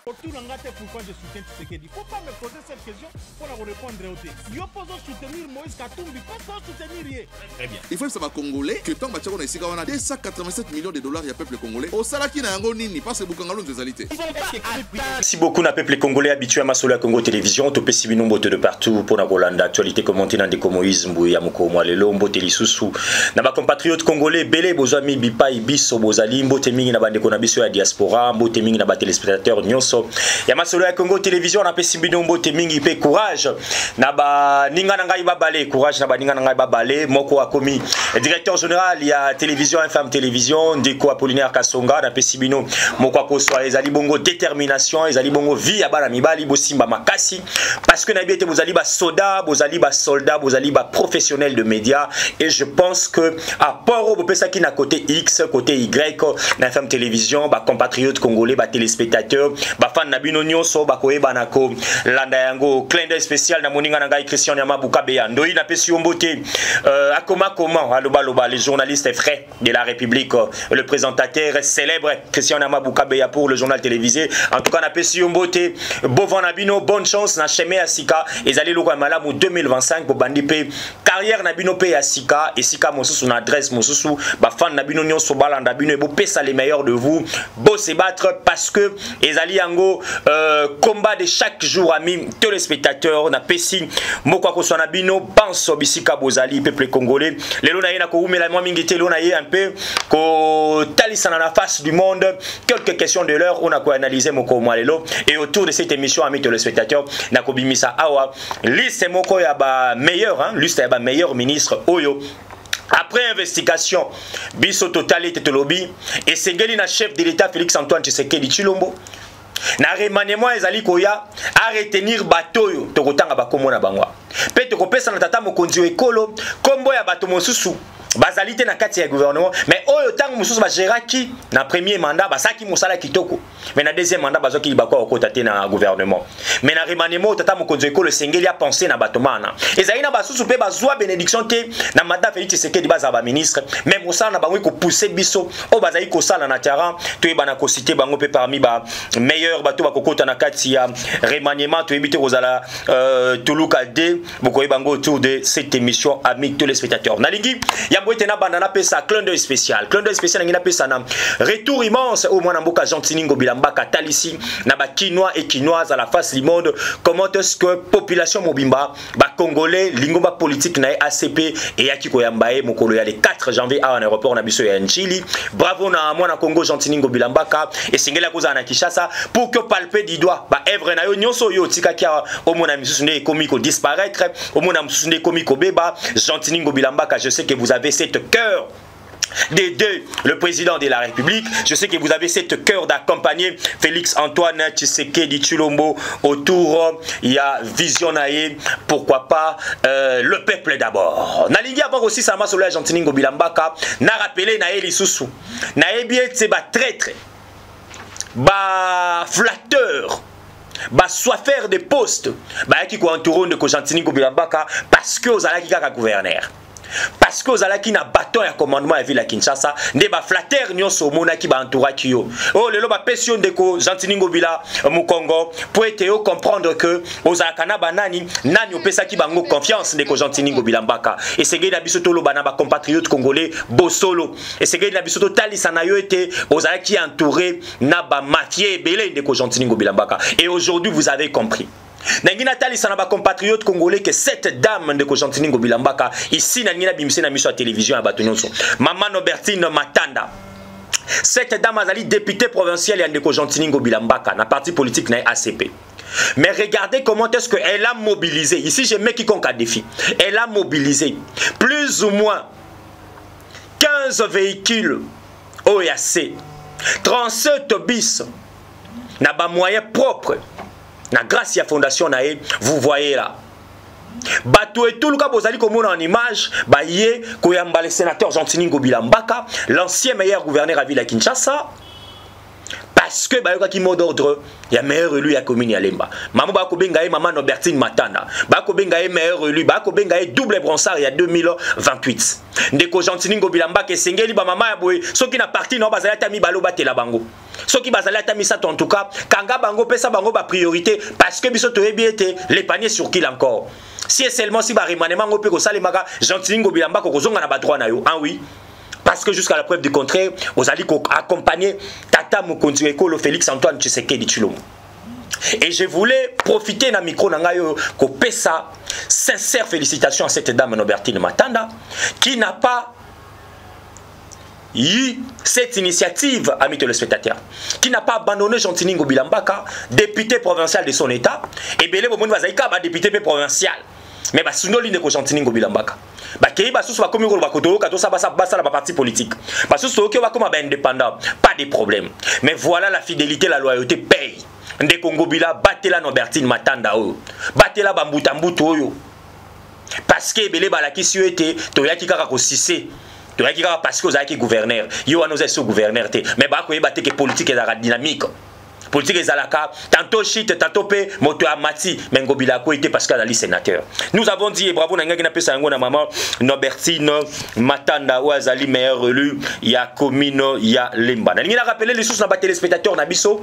Autour d'Angate, pourquoi je soutiens Tshisekedi? Il ne faut pas me poser cette question pour la répondre au thé. Yo pose soutenir Moïse Katumbi, pas soutenir rien. Très bien. Il faut que ça va congolais que tant que on a ici, on a 287 millions de dollars, il y a peuple congolais. Au salaki na yango nini parce que Bukangalo nous alité. Merci beaucoup na peuple congolais habitué à Masolo à Congo Télévision, topé si binombo de partout pour na Rolanda actualité commenter dans des Moïse Mbouya Moko Mwalelo Mbote Lisusu. Na ba compatriotes congolais belé bozami bipai biso bozali mbote mingi na bande konabiso ya diaspora, mbote mingi na ba téléspectateurs nyonso. Ya Masolo à Congo Télévision na pesi binombo te mingi pe courage na ba ninga na ngai babale courage na ba ninga na ngai babale moko akomi directeur général ya télévision FM télévision Ndeko Apollinaire Kasonga na pesi bino moko akoswa ezali bongo détermination ezali bongo vie ya bana mibali bosimba makasi parce que na biete bozali ba soda bozali ba soldat bozali ba professionnel de médias et je pense que à part au pesa ki na côté X côté Y na FM télévision ba compatriotes congolais ba téléspectateurs ba fan na bino nyonso ba koyeba nako landa yango clin d'œil spécial na moninga na ngai Christian Yamabuka Beya ndoi na pesi ombote akoma comment aloba loba les journalistes frais de la République le présentateur célèbre Christian Yamabuka Beya pour le journal télévisé en tout cas na pesi ombote bovan na bino bonne chance na cheme asika ezali loko malamu 2025 bo bandi pe carrière na bino pe asika esika mosusu na adresse mosusu ba fan na bino nyonso balanda bino bo pesa les meilleurs de vous bo se battre parce que ezali yango combat de chaque jour ami téléspectateurs na pesi moko ko sona bino banso bisika bozali peuple congolais lelo na yena ko umela moi mingi te lelo na ye un peu ko talisana na face du monde quelques questions de l'heure on a ko analyser moko moi lelo et autour de cette émission ami téléspectateurs na ko bimisa awa liste moko ya ba meilleur hein liste ya ba meilleur ministre oyo. Après investigation, biso totalité de lobby et sengeli na chef de l'État Félix Antoine Tshisekedi Chilombo. Na remaniement ezali koya à retenir bateau yo tokotanga bakomo na bangwa. Pe tokopesa na tata mokonzi ekolo kombo ya bato mosusu. Bazalité na kati ya gouvernement mais oyo tango mususu ba géraki na premier mandat basaki musala kitoko mais na deuxième mandat bazoki bakwa okota te na gouvernement mais na remaniement tata mokonzo ekolo sengeli a penser na batomana ezali na basusu pe bazwa bénédiction te na mandat Félix Tshisekedi baza ba ministre mais musala na bango ko pousser biso o bazali ko sala na terrain to ebana ko citer bango pe parmi ba meilleur bato bakokota na kati ya remaniement to ebite kozala Tuluka D boko bango autour de cette émission amis téléspectateurs nalingi Boitena bandana pesa clin d'œil spécial ngina pesa na retour immense au mwana mboka Gentiningo Bilambaka Talisi na ba quinois et quinoises à la face du monde comment est-ce que population mobimba ba congolais lingomba politique na ACP et yaki koyambae mokolo ya le 4 janvier à un aéroport na biso ya Nchili bravo na mwana Congo Gentiningo Bilambaka et singela koza na Kinshasa pour que palper du doigt ba evre na yo nyonso yo tikaki au mona misusu ne komi ko disparaître au mona misusu ne komi ko beba Gentiningo Bilambaka je sais que vous avez cette cœur d'aider le président de la République. Je sais que vous avez cette cœur d'accompagner Félix Antoine Tshisekedi Chilombo autour. Il y a Visionnaire, pourquoi pas le peuple d'abord. Nalingi avant aussi Sama Solo Gentiningo Bilambaka. Na rappelé na Eli Susu. Na ebiet c'est ba traître, ba flatteur. Ba soifeur de poste. Ba qui ko entouré de Gentiningo Bilambaka parce que aux alaki kaka gouverneur. Parce que ozalaki na bâton ya commandement ya ville ya Kinshasa nde ba flatter nyonso mona ki ba entouraki yo oh lelo ba pession ndeko Gentiningo Bila Mukongo pour ete yo comprendre que ozalaka na banani nani opesaki bango confiance ndeko Gentiningo Bilambaka et segei na biso tolo bana ba compatriotes congolais bosolo et segei na biso to talisa na yo ete ozalaki entouré na ba mafia ebele ndeko Gentiningo Bilambaka et aujourd'hui vous avez compris. Nangina talisa na ba compatriotes congolais que cette dame de Gentiningo Bilambaka ici nangina bimse na miso à télévision à bato nyonso Maman Nobertine Matanda cette dame azali députée provinciale ya ndeko Gentiningo Bilambaka na parti politique na ACP. Mais regardez comment est-ce qu'elle a mobilisé ici je mets quiconque à défi elle a mobilisé plus ou moins 15 véhicules OAC 37 bis na ba moyens propres na grâce à fondation nae vous voyez là bato et tout le cas bozali komona en image ba yé koyamba le sénateur Gentiningo Bilambaka l'ancien meilleur gouverneur à ville à Kinshasa parce que ba yoka ki mot d'ordre ya meilleur élu ya commune ya Lemba maman ba ko benga Maman Nobertine Matanda ba ko benga meilleur élu ba ko benga double bronzard ya 2028 ndeko Gentiningo Bilambaka esengeli ba mama ya boye soki na parti no bazali tami balo batela bango ceux qui bazali ata misato en tout cas kanga bango pesa bango ba priorité parce que biso toyebi ete les paniers sur qui encore si et seulement si ba remanement ngo pe ko salemaka Gentil Bilamba ko zonga na ba droit na yo ah oui parce que jusqu'à la preuve du contraire aux alliés accompagner Tata Mokonzi Ekolo Félix Antoine Tshisekedi Tshilombo. Et je voulais profiter d'un micro nangayo ko pesa sincère félicitations à cette dame Nobertine Matanda qui n'a pas eu cette initiative, amis téléspectateurs, qui n'a pas abandonné Gentil Bilambaka, député provincial de son état, et Belé Bomoni Vazaïka, député provincial. Mais bah sinon l'une de Gentil Bilambaka. Bah qui bah sous comme il va koto kato ça la partie politique. Bah sous que va comme indépendant, pas de problème. Mais voilà la fidélité, la loyauté paye. Nde Congo Bila batela Nobertine Matanda oyo. Batela Bambuta Mbutu oyo. Parce que Belé balaki si été toyaki kaka ko sissé. Toyaki kaka parce que ozaki gouverneur. Yo anoza sous gouverneur té. Mais bah ko yebate que politique est la dynamique. Politique ezalaka tantôt shit tantôt pe moto amati mengo bilako était parce qu'elle a sénateur. Nous avons dit et bravo na ngaki na pesa yango na maman Nobertine Matanda ou azali meilleur élu ya commune ya Lemba. Na ngina rappeler les sources na ba téléspectateurs na biso.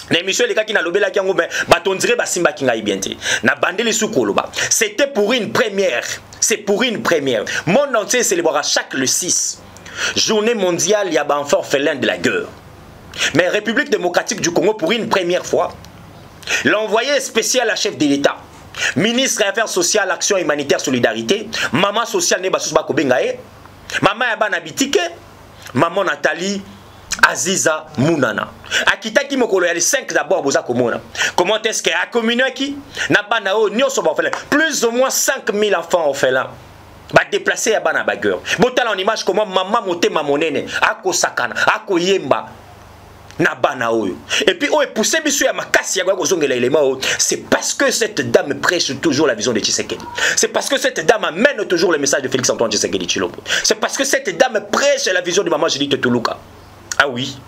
L'émission les gars qui n'a lobé qui ont batondré basimba qui n'a bien été. Na bandé les sous koloba. C'était pour une première. C'est pour une première. Monde entier célébrera chaque le 6 journée mondiale ya ba enfant orphelin de la guerre. Mais République démocratique du Congo, pour une première fois, l'envoyé spécial à chef de l'État, ministre des Affaires sociales, Action humanitaire, Solidarité, maman sociale Nebasus Bakobengae, maman Yabana Bitike, maman Nathalie Aziza Mounana. Akita qui mokolo ya les 5 d'abord boza komona. Comment est-ce que a communiqué qui na bana o nyoso ba orphelin, plus ou moins 5000 enfants orphelins. Ba déplacer ya bana bagueur. Botala en image comment maman motema monene ako sakana, ako yemba. Na bana oyo. Et puis on est poussé biso ya makasi ya ko zongela élément. C'est parce que cette dame prêche toujours la vision de Tshisekedi. C'est parce que cette dame amène toujours le message de Félix Antoine Tshisekedi Tshilombo. C'est parce que cette dame prêche la vision de maman Judith Tuluka. Ah oui.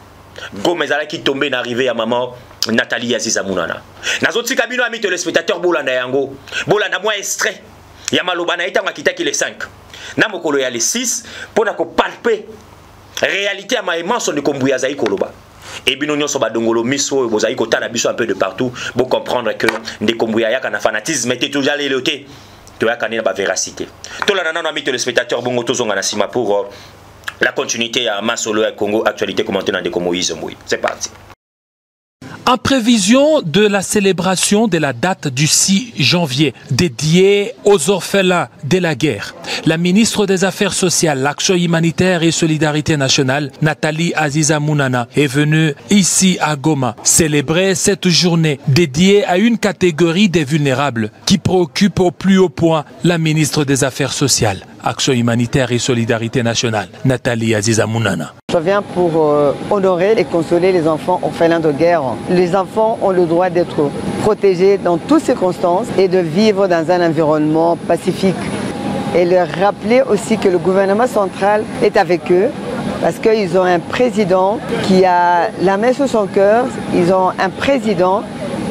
Gomezala qui tombé n'arrivé à maman Nathalie Aziza Mounana. Nazoti kabino ami téléspectateur bolanda yango. Bolanda moi extrait. Ya maloba na itanga kitaki les 5. Na mokolo ya les 6 pour na ko palper réalité à ma immense de Kombuya Zaï Koloba. Et bien nous sommes badongolo miso bozai kota na biso un peu de partout pour comprendre que des Kombuya ya kana fanatisme était toujours les loté. Tu as kana ba véracité. To la nana ami téléspectateur bongo tozonga na sima pour la continuité à Masolo et Congo actualité commentée dans des Moïse Mouy. C'est parti. En prévision de la célébration de la date du 6 janvier dédiée aux orphelins de la guerre, la ministre des Affaires sociales, l'Action humanitaire et Solidarité nationale, Nathalie Aziza Mounana, est venue ici à Goma célébrer cette journée dédiée à une catégorie des vulnérables qui préoccupe au plus haut point la ministre des Affaires sociales, Action humanitaire et Solidarité nationale, Nathalie Aziza Mounana. Je viens pour honorer et consoler les enfants orphelins de guerre. Les enfants ont le droit d'être protégés dans toutes circonstances et de vivre dans un environnement pacifique. Et leur rappeler aussi que le gouvernement central est avec eux parce qu'ils ont un président qui a la main sur son cœur, ils ont un président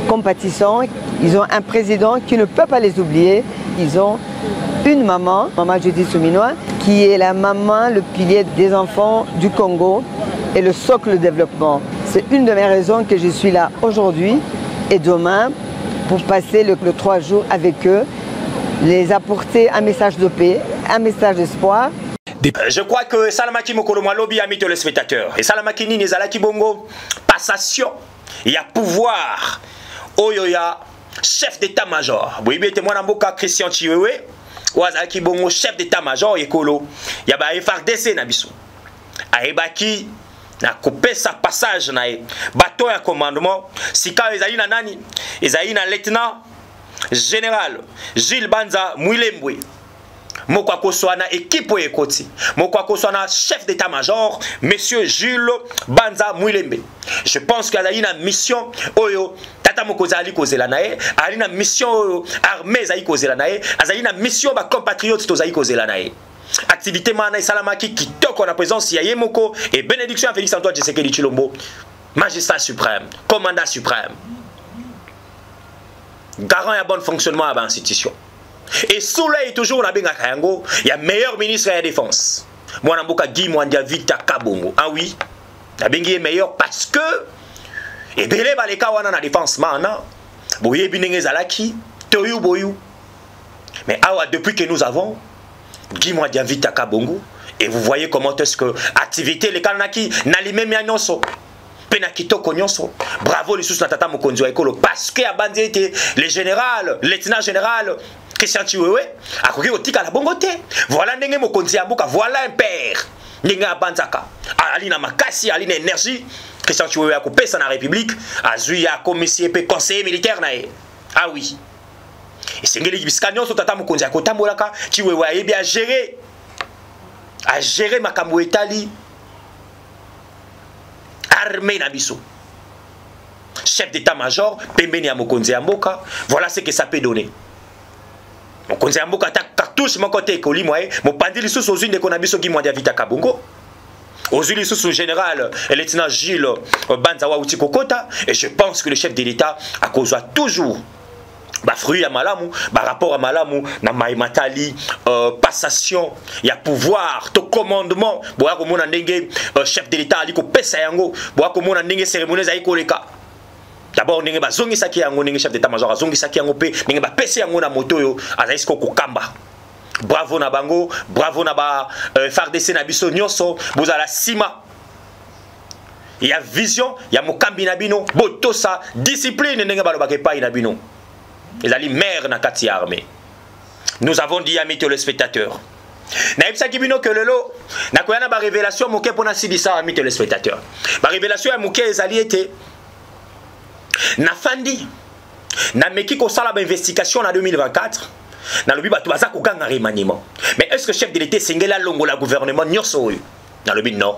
compatissant, ils ont un président qui ne peut pas les oublier, ils ont une maman, maman Judith Souminois, qui est la maman, le pilier des enfants du Congo et le socle de développement. C'est une de mes raisons que je suis là aujourd'hui et demain pour passer le 3 jours avec eux, les apporter un message de paix, un message d'espoir. Je crois que Salamaki Mokolomo lobby ami téléspectateurs et Salamaki Nini Zalaki Bongo passation, il y a pouvoir. Oyoya chef d'état-major. Oui, bien moi Namboka Christian Chiwewe. Wazaki bongo chef d'état-major ekolo ya ba FARDC na biso aebaki na couper sa passage na bateau ya commandement sika ezali na nani ezali na lieutenant général Gilles Banza Mwilembwe moko akoswa na équipe ekoti moko akoswa na chef d'état-major monsieur Jules Banza Mwilembe. Je pense qu'il y a une mission oyo tata mokozali kozela nae ali na mission oyo armée zali kozela nae azali na mission ba compatriotes tozali kozela nae activité mana esalamaki kitoko na présence ya yemoko et bénédiction à Félix Antoine Tshisekedi Tshilombo, magistrat suprême, commandant suprême, garant ya bon fonctionnement à l'institution. Et sous là est toujours la benga kayango, il y a meilleur ministre de la défense. Moi Namboka Guy Mwandia Victor Kabongo. Ah oui, la benga est meilleur parce que Et belé baleka wana na défense mana. Boye binenge zalaki, toyu boyu. Mais awa depuis que nous avons Guy Mwadia Vita Kabongo, et vous voyez comment est-ce que activité les kanaki n'alime mianyonso. Penakitoko nyonso. Bravo les sous natata mokonzi wa ekolo parce que abandi était le général, lieutenant général Christian Chiwewe akoki otika la bongo te. Voilà ndenge mokonzi ya mboka, voilà un père. Ndenge abanzaka. Ali na makasi, ali na énergie. Christian Chiwewe akopesa na République, azui ya commissaire pe conseiller militaire na ye. Ah oui. Et sengeli bisika nyonso tata mokonzi akotambolaka Chiwewe ayebi à gérer makambo etali armée Nabiso. Chef d'état-major, Pembeni à Mokonzi Amboka, voilà ce que ça peut donner. Mokonzi Amboka ta cartouche mon côté écoli moi, mon pandili sous aux unes de Konabiso Guy Mwadia Vita Kabongo. Aux unes sous général, le lieutenant Gilles Banzawa Utikokota, et je pense que le chef de l'État a causé toujours ba fruit à malamu, ba rapport à malamu, na maimatali, passation, il y a pouvoir, to commandement, boa comme on a ndenge chef de l'État aliko pesa yango, boa comme on a ndenge cérémonie za ikoleka. D'abord ndenge ba zongi saki yango ndenge chef d'état-major zongi saki yango pe, ndenge ba pesa yango na moto yo, azaisko kokamba. Bravo na bango, bravo na ba FARDC na biso nyonso, bozala sima. Il y a vision, il y a mokambi na bino, botosa, discipline ndenge ba lobake pa na bino. Les alliés mère na kati armée. Nous avons dit amis téléspectateurs. Naïbsa kibino que lelo na koyana ba révélation moké pona sidisa amis téléspectateurs. Ba révélation ya moké les alliés étaient na fandi na meki ko sala ba investigation en 2024 na lobi ba tubaza ko ganga remaniement. Mais est-ce que chef de l'État sengela longo la gouvernement nyoso na lobi non.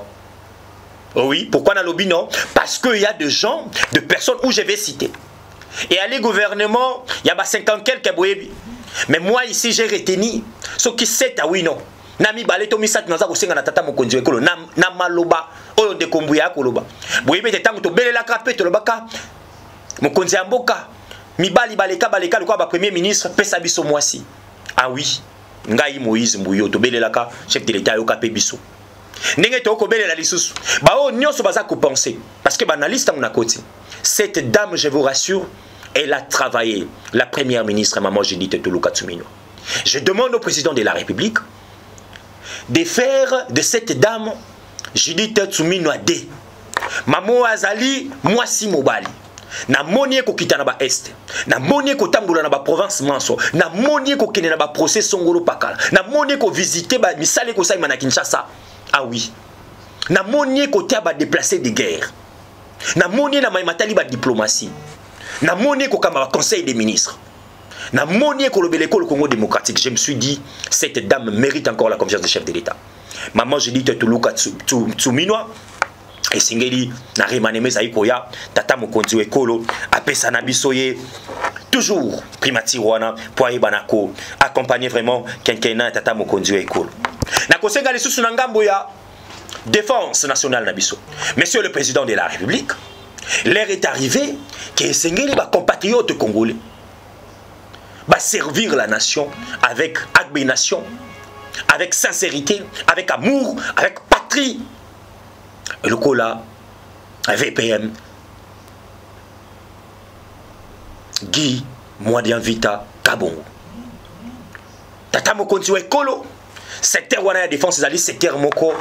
Oh oui, pourquoi na lobi non? Parce qu'il y a des gens, de personnes où je vais citer. Et à les gouvernements, il y a 50 quelques boyebi. Mais moi ici j'ai retenu ce qui sait à oui non. Nami baleto misat naza ko senga na tata mokonzi ekolo na maloba oyo de kombuya koloba. Boyebi te tango to belela ka pe to lobaka. Mokonzi amboka mibali baleka ko ba premier ministre pesa biso mwasi. Ah oui. Ngai Moïse Mbuyo to belela ka chef de l'État yo ka pe biso. Ndenge to ko belela lisusu. Ba o nyonso baza ko penser parce que banaliste ngona koti. Cette dame, je vous rassure, elle a travaillé, la première ministre, Maman Judith Tuluka Tsumino. Je demande au président de la République de faire de cette dame, Judith Tsumino Ade, Maman Azali, Mwasi Mobali. Na monie ko kita na ba est, na monie ko tambola na ba province manso, na monie ko kene na ba procès songolo pakala, na monie ko visiter ba misale ko saima na Kinshasa. Ah oui. Na monie ko tia ba déplacer de guerre. Na moni na maimatali ba diplomatie. Na moni ko kama conseil des ministres. Na moni ko lobeleko le Congo démocratique. Je me suis dit cette dame mérite encore la confiance du chef de l'État. Maman je dis Tuluka Tsumino et singeli na remaneme zaikoya tata mokonzi ekolo apesa na bisoye toujours primati wana pour banako accompagner vraiment quinquennat tata mokonzi ekolo. Na kosenga lisusu na ngambo ya défense nationale Nabiso. Monsieur le président de la République, l'heure est arrivée que Sengeli va compatriotes congolais va servir la nation avec abnégation, avec sincérité, avec amour, avec patrie. Et le cola, VPM, Guy Mwadia Vita Kabongo. Tata mokonzi wa ekolo, secteur wana ya défense ezali secteur moko.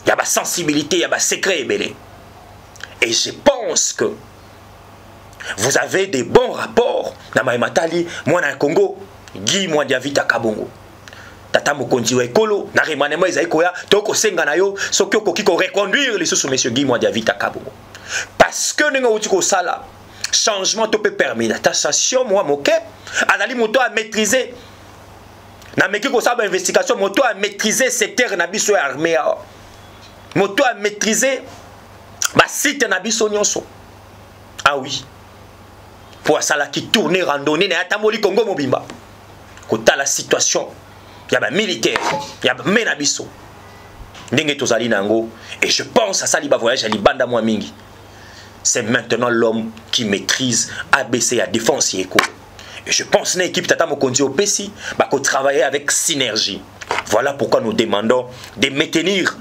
Il y a ma sensibilité, il y a ma secret ébélé. Et je pense que vous avez des bons rapports dans ma Matali, moi dans le Congo, Guy Mwadia Vita Kabongo. Tata mokonzi wa ekolo, na remanema ezaikoya, toko senga na yo, soki okoki ko reconduire les sous monsieur Guy Mwadia Vita Kabongo. Parce que nous avons sala changement to peut permettre la taxation moi moké, azali moto à maîtriser. Na meki ko sala investigation moto à maîtriser secteur na biso armée. Moto a maîtrisé ma site na biso nyonso. Ah oui. Pour ça qui tourner randonnée na atamoli Congo mobimba. Kota la situation, il y a ba militaire, il y a mena biso. Ndenge tozali nango et je pense à ça liba voyage à libanda moi mingi. C'est maintenant l'homme qui maîtrise ABC à défense yeko. Et je pense na équipe tata mokonzi opesi ba ko travailler avec synergie. Voilà pourquoi nous demandons de maintenir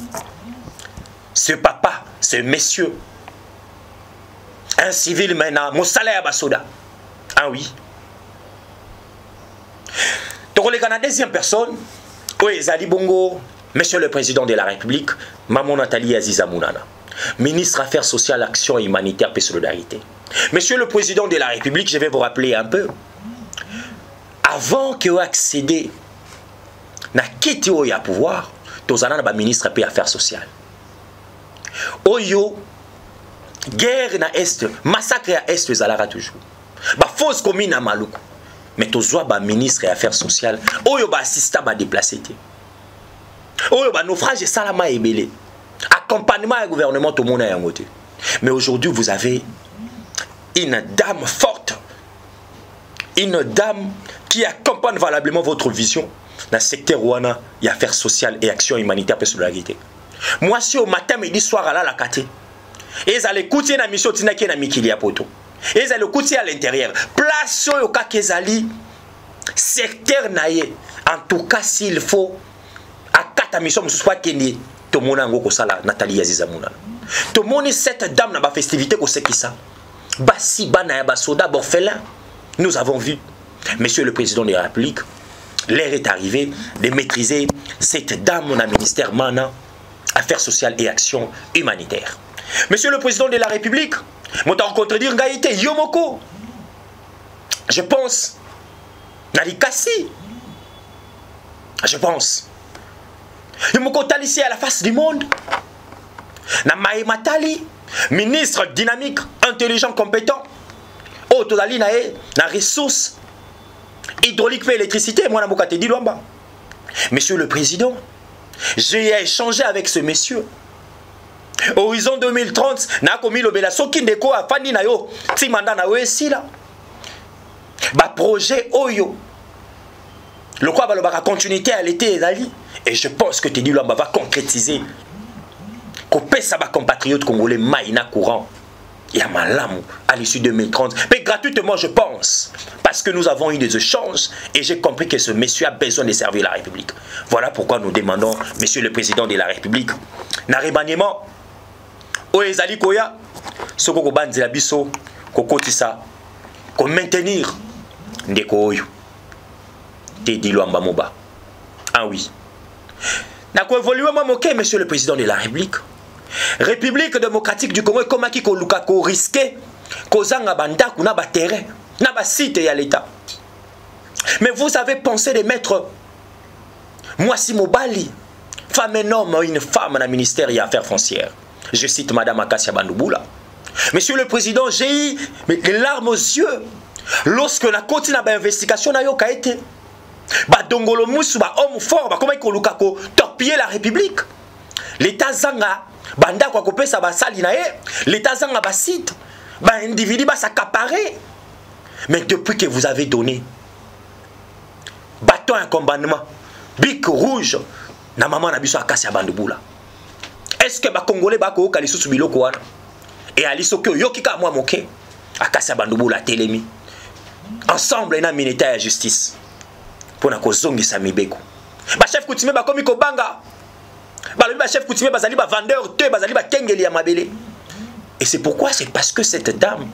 ce papa, ce monsieur, un civil maintenant, mon salaire basoda. Ah oui. Donc, la deuxième personne, oui, Zali Bongo, Monsieur le Président de la République, Maman Nathalie Aziza Mounana, ministre Affaires sociales, Action humanitaire et solidarité. Monsieur le Président de la République, je vais vous rappeler un peu, avant que vous accédez à qui au pouvoir, vous avez un ministre des Affaires sociales. Oyo, guerre na Est, massacre à Est, vous allez toujours. Fausse commune à Maluku. Mais tu as un ministre des Affaires sociales, Oyo ba assistant ba déplacé. Oyo ba naufrage salama ebele. Accompagnement du gouvernement tout le monde a un côté. Mais aujourd'hui vous avez une dame forte, une dame qui accompagne valablement votre vision dans le secteur où il y a affaires sociales et action humanitaire et solidarité. Moi si au matin midi soir à la carte, et ils allaient écouter la mission tina qui est na mikilia poto. Et ils allaient écouter à l'intérieur. Place au cas qu'ils allaient secteur naïe. En tout cas s'il faut à quatre missions ce soit Kenya. Tout le monde a ngoko sala Nathalie Aziza Mounana. Tout le monde cette dame na ba festivité ko c'est qui ça. Basi bana ya basoda borfelin. Nous avons vu Monsieur le Président de la République, l'heure est arrivée de maîtriser cette dame dans le ministère Mana Affaires sociales et action humanitaire. Monsieur le Président de la République, je t'ai rencontré dire Ngaïté Yomoko. Je pense Nalikasi. Je pense Yomoko Talissi à la face du monde. Namae Matali, ministre dynamique, intelligent, compétent. Oh, Todali nae na ressources hydraulique et électricité. Moi, je te dis Luamba. Monsieur le Président, j'ai échangé avec ce monsieur. Horizon 2030, na komi lobela soki ndeko afandi na yo ti manda na wesi la. Ba projet oyo. Le quoi ba continuité à l'été ezali et je pense que Teddy Luamba va concrétiser. Ko pesa ba compatriotes congolais maïna courant. Il y a malamu à l'issue 2030. Mais gratuitement, je pense. Parce que nous avons eu des échanges et j'ai compris que ce monsieur a besoin de servir la République. Voilà pourquoi nous demandons, Monsieur le Président de la République, Naribaniement, Oezali Koya, Soko Bandi la Biso, Kokotisa, ko maintenir Ndeko Oyo, Teddy Luamba Moba. Ah oui. N'a ko évolué moi moqué, Monsieur le Président de la République. République démocratique du Congo, comme qui ko risqué, kozanga banda kuna ba terrain, na ba site ya l'État. Mais vous avez pensé de mettre Mwasi Mobali, femme et homme, une femme dans le ministère des Affaires foncières. Je cite Madame Akassia Bandouboula. Monsieur le Président, j'ai eu les larmes aux yeux lorsque la continue d'investigation n'a pas été. Ba dongolo musu ba homme fort, ba comment ko torpiller la République. L'État zanga banda kwa kopesa ba sali na ye, l'État zanga ba site, ba individu ba s'accaparer. Mais depuis que vous avez donné bâton à commandement, bic rouge na maman na biso Akassia Bandouboula. Est-ce que ba Congolais ba ko kalisu biloko wana? Et aliso ke yokika moi moké Akassia Bandouboula telemi. Ensemble na ministère de justice. Pour na ko zongisa mibeko. Ba chef coutumier ba komi ko banga. Ba chef coutumier bazali ba vendeur te bazali ba kengeli ya mabele. Et c'est pourquoi c'est parce que cette dame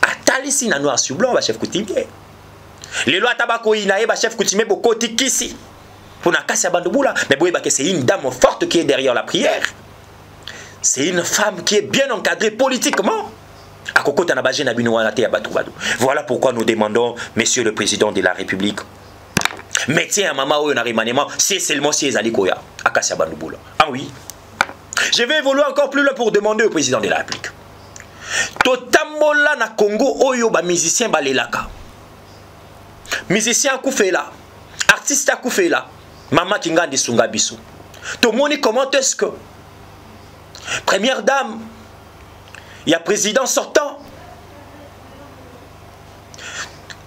a talisi na noir sur blanc ba chef coutumier. Les lois tabako inae ba chef coutumier bokoti kisi. Pour na Akassia Bandouboula, mais boye ba que c'est une dame forte qui est derrière la prière. C'est une femme qui est bien encadrée politiquement. Voilà pourquoi nous demandons, Monsieur le Président de la République, mettez un maman ou un remaniement, c'est seulement si Ezali Koya, Akassia Bandouboula. Ah oui. Je vais évoluer encore plus loin pour demander au Président de la République. Totamola na Congo, oyo ba musicien balelaka. Musicien Koufela, artiste Koufela, Maman Kingandi Sungabisu. Tout le monde comment est-ce que Première dame, il y a président sortant.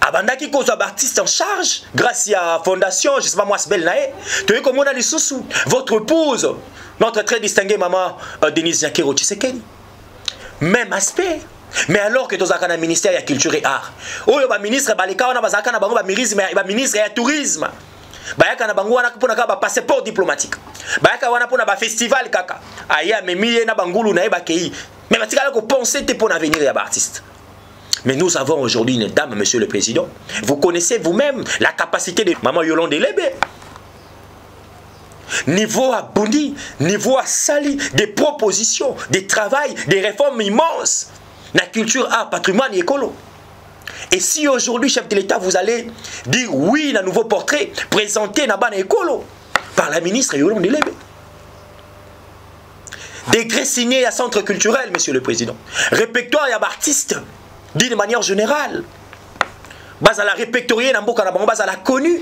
Abandaki kozo artiste en charge, grâce à la fondation, je ne sais pas moi, c'est belle nae. Tu vois comment on a les sous-sous. Votre épouse, notre très distinguée maman Denise Nyakero Tshisekedi. Même aspect. Mais alors que tu as un ministère de la culture et art, oh, le ministre Baleka, on a un ministre de tourisme. Bayaka na bangu wana kupona ka ba passeport diplomatique. Bayaka wana pona ba festival kaka. Aya memie na bangulu na ebakei Mais batikala ko penser te pour l'avenir ya artiste. Mais nous avons aujourd'hui une dame, monsieur le président. Vous connaissez vous-même la capacité de Maman Yolande Lebe. Niveau à Bondi, niveau à Sali, des propositions, des travails, des réformes immenses. La culture, art, patrimoine et écolo. Et si aujourd'hui, chef de l'État, vous allez dire oui, un nouveau portrait présenté dans la écolo par la ministre Yolande Lebe. Décret signé à centre culturel, monsieur le président. Répertoire et artiste. Dit de manière générale, bazala répertorié dans Mboka na bango bazala connu.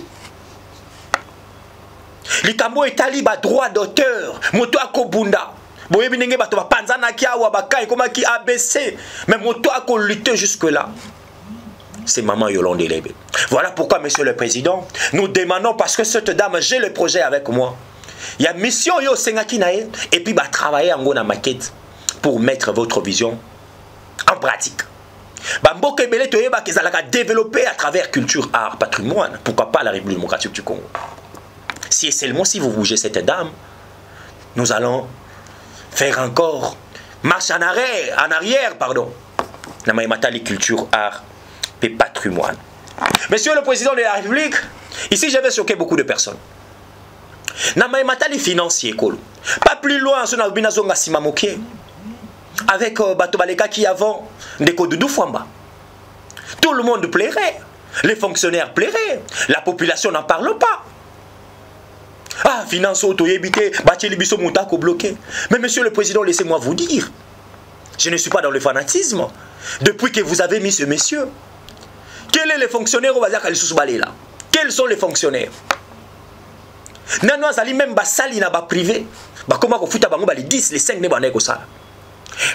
Likambo etali ba droit d'auteur, moto akobunda. Boyebi ndenge bato ba panzana ki awa bakai koma ki ABC, mais moto ako lutter jusque là. C'est Maman Yolande Lebe. Voilà pourquoi, monsieur le président, nous demandons, parce que cette dame, j'ai le projet avec moi. Il y a mission yo sengaki nae et puis bah travailler en na maquette pour mettre votre vision en pratique. Bamboke Belé Toyeba qui a développé à travers culture, art, patrimoine. Pourquoi pas la République démocratique du Congo? Si et seulement si vous bougez cette dame, nous allons faire encore marche en arrière, pardon. Les culture, art et patrimoine. Monsieur le président de la République, ici je vais choquer beaucoup de personnes. Les financiers, pas plus loin, avec Batobaleka qui avant des Kodoudou Fwamba. Tout le monde plairait. Les fonctionnaires plairaient. La population n'en parle pas. Ah, finance auto-ébité, bâti biso moutako bloqué. Mais monsieur le président, laissez-moi vous dire, je ne suis pas dans le fanatisme. Depuis que vous avez mis ce monsieur, quels sont les fonctionnaires au bazar Kalissus Balé là? Quels sont les fonctionnaires? Nano azali même basali na ba privé. Ba comment ko futa bango ba les 10, les 5 ne bané ko ça.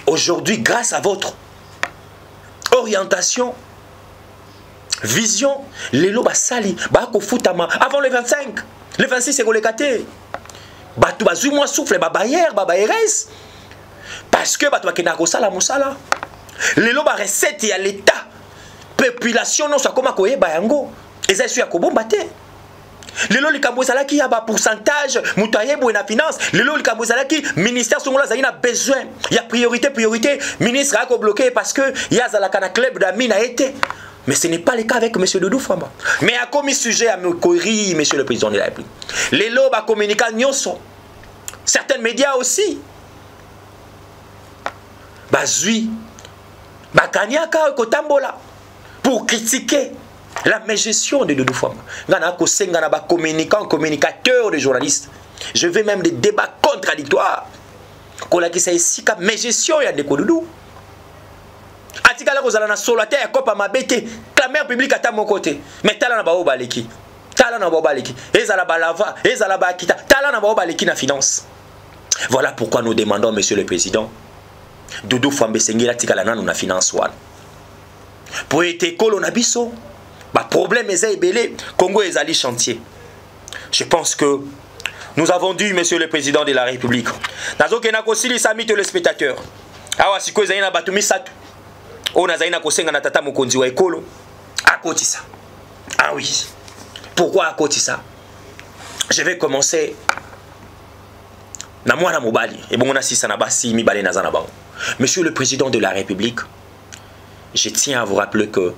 Aujourd'hui, grâce à votre orientation, vision, les lots basali ba ko futama avant le 25, le 26 c'est kolekate. Ba tu ba moi souffle ba bayer, ba RS. Parce que ba tu ba kena ko sala musala. Les lots ba recette ya l'état. Population non ça comment ko yeba yango. Eza su ya ko bombate. Lelo likambo ezalaki ya ba pourcentage mutaye bo na finance lelo likambo ezalaki ministère songola zali na besoin ya priorité ministre a ko bloqué parce que ya zalaka na club d'amis na été. Mais ce n'est pas le cas avec monsieur Doudou Fwamba. Mais a commis sujet à me corriger monsieur le président de la République. Lelo ba communiquer nyonso. Certains médias aussi. Bazui ba kanyaka ko tambola pour critiquer la mégestion de Doudou Fwamba. Communicateur de journalistes. Je vais même des débats contradictoires. Qu'on a dit ça ici, comme mégestion, il y a des Doudou. Atikala kozala na solataire ya kopa mabete. Clameur publique à mon côté. Mais tala na bao baleki. Tala na bao baleki. Ezala balava, ezala ba kita. Tala na bao baleki na finance. Voilà pourquoi nous demandons, monsieur le président, Doudou Fwamba sengila tikala nanu na finance one. Pour être colonabiso. Bah, problème est belé, Congo est allé chantier. Je pense que nous avons dû, monsieur le président de la République. Nazo kenako sili sami téléspectateurs. Awa siko zaina batumi satu. Ona zaina kosenga na tata mokonzi wa ekolo. Akoti ça. Ah oui. Pourquoi akoti ça? Je vais commencer na mwana mobali et bon on a sisa na basi mi balé nazana ba. Monsieur le président de la République, je tiens à vous rappeler que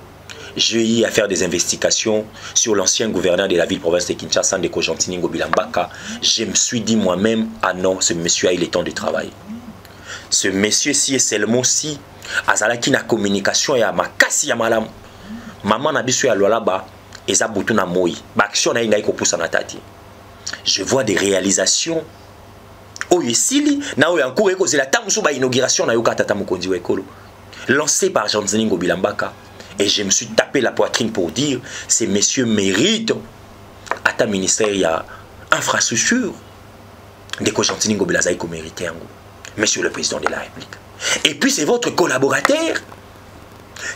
j'ai eu à faire des investigations sur l'ancien gouverneur de la ville-province de Kinshasa, Ndeko Gentini Ngobila Mbaka. Je me suis dit moi-même, ah non, ce monsieur a eu le temps de travail. Ce monsieur-ci est seulement si, azalaki na communication et à makasi ya malam. Maman na biso ya lolaba, eza butu na moi. Ba action na inga iko poussa na tati. Je vois des réalisations. Oyo esili, na oyo encore eko zela tamusu ba inauguration na yoka tata mokonzi wa ekolo. Lancé par Gentini Ngobila Mbaka. Et je me suis tapé la poitrine pour dire, ces messieurs méritent à ta ministère, il y a infrastructure. Ndeko Gentini Ngobila Zaïko mérite, monsieur le président de la République. Et puis c'est votre collaborateur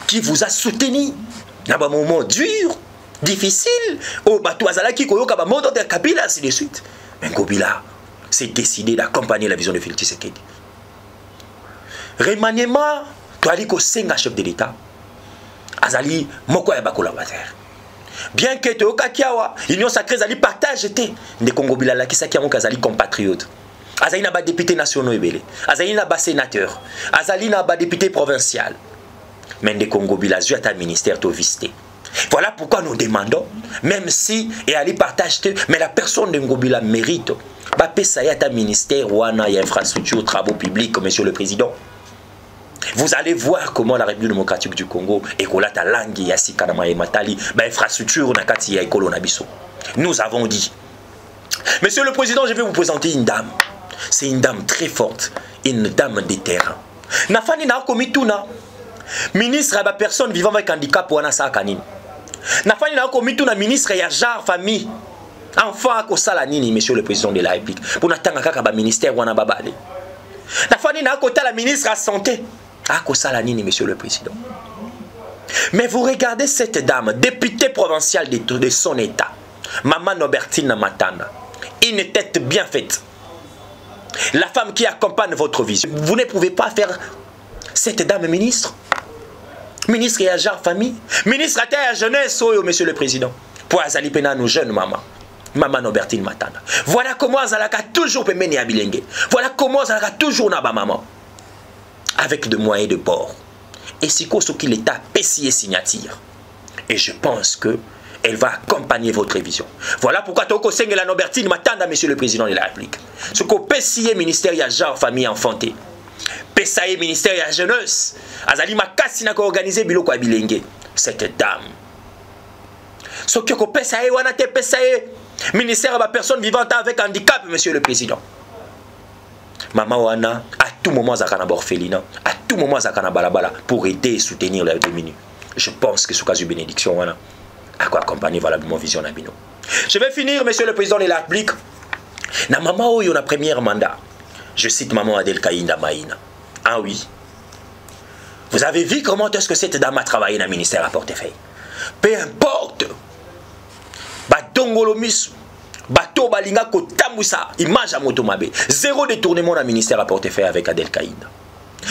qui vous a soutenu dans un moment dur, difficile, au bateau Azalaki, Koyoka, Modo de Kabila, ainsi de suite. Mais Ngobila s'est décidé d'accompagner la vision de Félix Tshisekedi. Remaniement, toi, Aliko Senga, chef de l'État. Azali moko ya bakolaborateur. Bien que te okakiawa, Union sacrée zali partage te. Ndeko Ngobila la kisaki ya moko azali compatriote. azali na ba député nationaux ebele, azali na ba sénateur, azali na ba député provincial. Mais de Congo Bilazio est un ministère to visité. Voilà pourquoi nous demandons, même si et Ali partage, mais la personne de Ngobila mérite. Bapé ça y est un ministère ou un infrastructure, travaux publics, monsieur le président. Vous allez voir comment la République démocratique du Congo et Kolata Langi Yasikanama et Matali, infrastructure Nakati et Kolo Nabiso. Nous avons dit, monsieur le président, je vais vous présenter une dame. C'est une dame très forte, une dame de terrain. Nafani na komituna. Ministre à la personne vivant avec handicap ou un sakanine. Nafani na komituna ministre ya genre famille. Enfant à Kosalanini, monsieur le président de la République. Pour n'attendre qu'à ministère ou un babale. Nafani na kota la ministre à santé. À Kosalanini, monsieur le président. Mais vous regardez cette dame, députée provinciale de son état. Maman Nobertine Matanda. Une tête bien faite. La femme qui accompagne votre vision. Vous ne pouvez pas faire cette dame ministre. Ministre et à genre famille. Ministre à terre jeunesse, monsieur le président. Pour Azali Pena, nos jeunes mamans. Maman Nobertine Matanda. Voilà comment Azalaka toujours peut mener à Bilengue. Voilà comment Azalaka toujours n'a pas maman. Avec des moyens de bord. Et c'est quoi ce qu'il est à PCA signature. Et je pense que elle va accompagner votre vision. Voilà pourquoi Toko Senge la Nobertine Matanda, monsieur le président de la République. Ce qu'au PCA ministère ya genre famille enfanté. PCA ministère ya jeunesse. Azali Makasi n'a qu'à organiser biloko à Bilengue. Cette dame. Ce que PCA wana te PCA ministère à personne vivante avec handicap, monsieur le président. Maman wana à tout moment zakana orphelinat, à tout moment zakana balabala pour aider et soutenir les démunis. Je pense que ce cas de bénédiction wana à quoi accompagner valablement vision Nabino. Je vais finir, monsieur le président de la République. Na maman oyo na premier mandat. Je cite maman Adel Kaïnda Maïna. Ah oui. Vous avez vu comment est-ce que cette dame a travaillé dans le ministère à portefeuille. Peu importe. Batongolomis. Bato balinga ko tambusa. Image à motomabe. Zéro détournement dans le ministère à portefeuille avec Adel Kaïnda.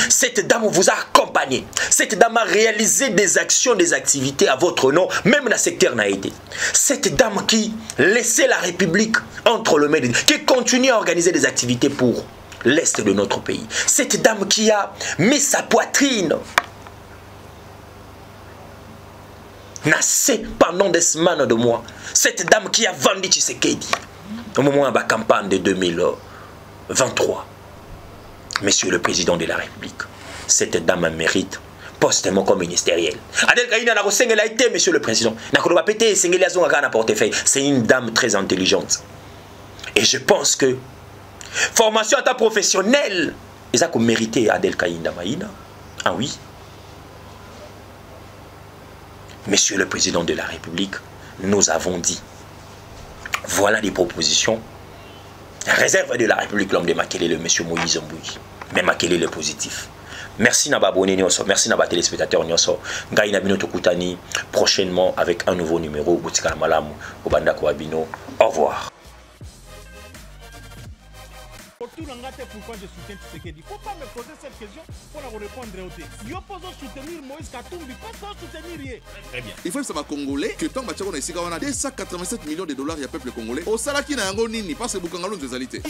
Cette dame vous a accompagné. Cette dame a réalisé des actions, des activités à votre nom, même dans le secteur Naïté. Cette dame qui laissait la République entre le mains, qui continue à organiser des activités pour l'Est de notre pays. Cette dame qui a mis sa poitrine nassé pendant des semaines de mois. Cette dame qui a vendu Tshisekedi au moment de la campagne de 2023. Monsieur le président de la République, cette dame mérite postement comme ministériel. Adel Kaïna n'a pas été, monsieur le président. C'est une dame très intelligente. Et je pense que formation à ta professionnelle, ils ont mérité Adel Kaïna Maïna. Ah oui. Monsieur le président de la République, nous avons dit, voilà des propositions. Réserve de la République, l'homme de Makele, le monsieur Moïse Mbouyi. Mais Makele, le positif. Merci Naba Boné Nyonso, merci Naba téléspectateurs Nyonso. Ngaï Nabino Tokutani, prochainement avec un nouveau numéro. Boutika Malamu, Obanda Kouabino. Au revoir. Pourquoi je soutiens Tshisekedi? Faut pas me poser cette question pour la répondre au texte. Yo pose soutenir Moïse Katumbi, pas soutenir rien. Très bien. Il faut que ça va congolais que tant que ici on a 287 millions de dollars il y a peuple congolais. Au salaki na yango nini parce que Bukangalo des alités.